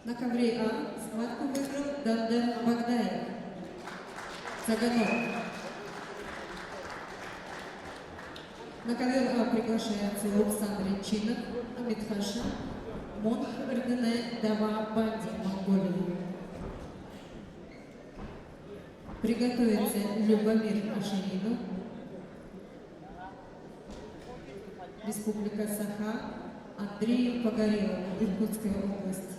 На ковре А схватку выиграл Дандан Багдаев. Цаганов. На ковер А приглашается Александр Чинов, Амитхаша, Монх Эрдене Дава Банди, Монголия. Приготовится Любомир Аширину, Республика Саха, Андрей Погорелов, Иркутская область.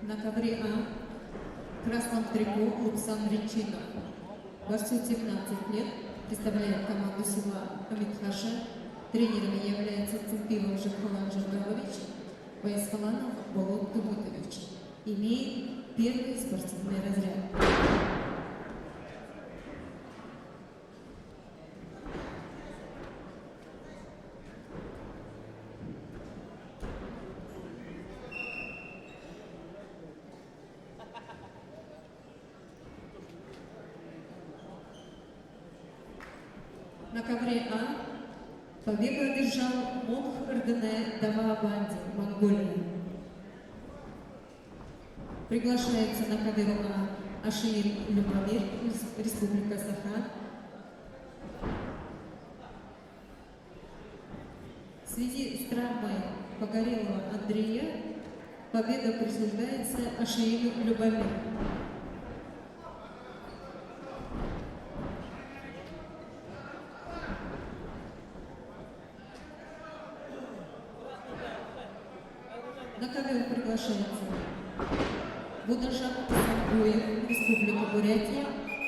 На ковре А в красном трико Александр Чинов. Борцу 17 лет, представляет команду села Амитхаша. Тренером является Цимпилов Жихалан Жиргалович, Ваисхаланов Болот Тумутович. Имеет первый спортивный разряд. На ковре А победу одержал Монх Эрдене Дава Банди, Монголия. Приглашается на ковер А Ашир Любомир, Республика Саха. В связи с травмой Погорелого Андрея победа присуждается Аширу Любомиру. На ковер приглашается Будажан Сангуев, Республика Бурятия,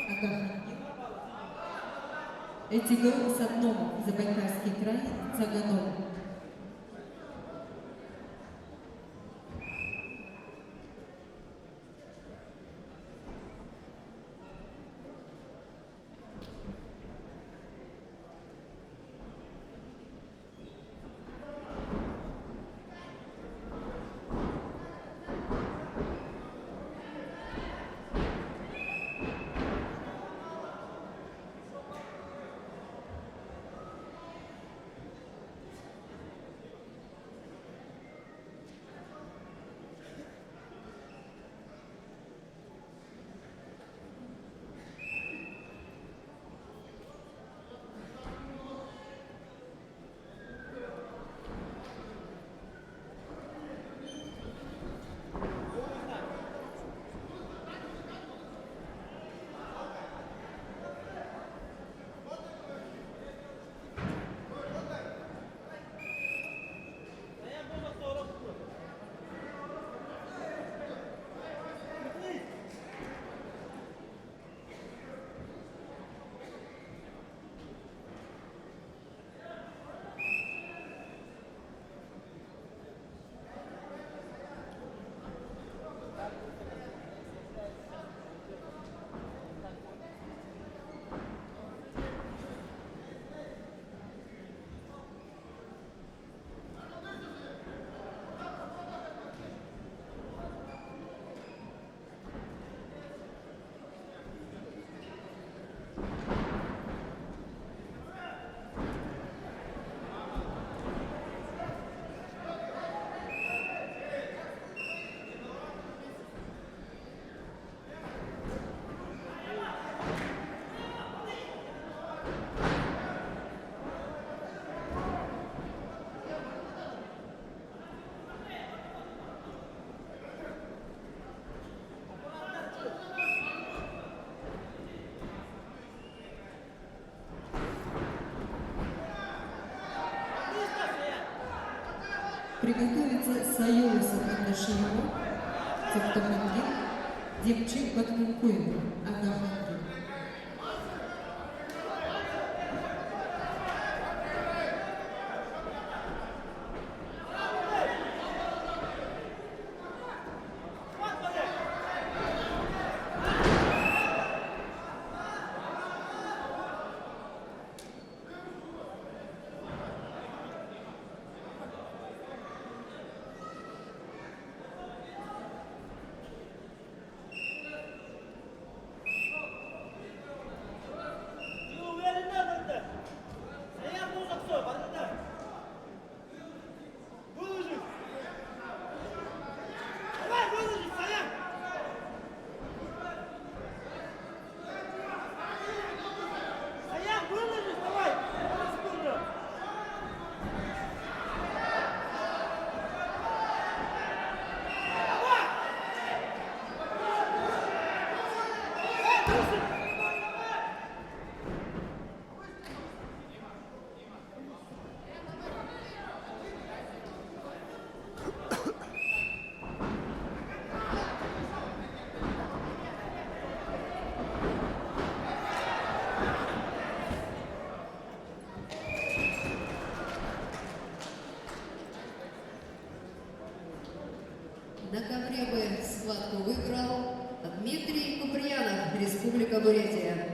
Агаханин. Этигол Садномов, Забайкальский край, Цаганов. приготовиться Союз Атандашиева, Цептомангин, Демчик Батмункуева, Адамангин. На ковре Б схватку выиграл Дмитрий Куприянов, Республика Бурятия.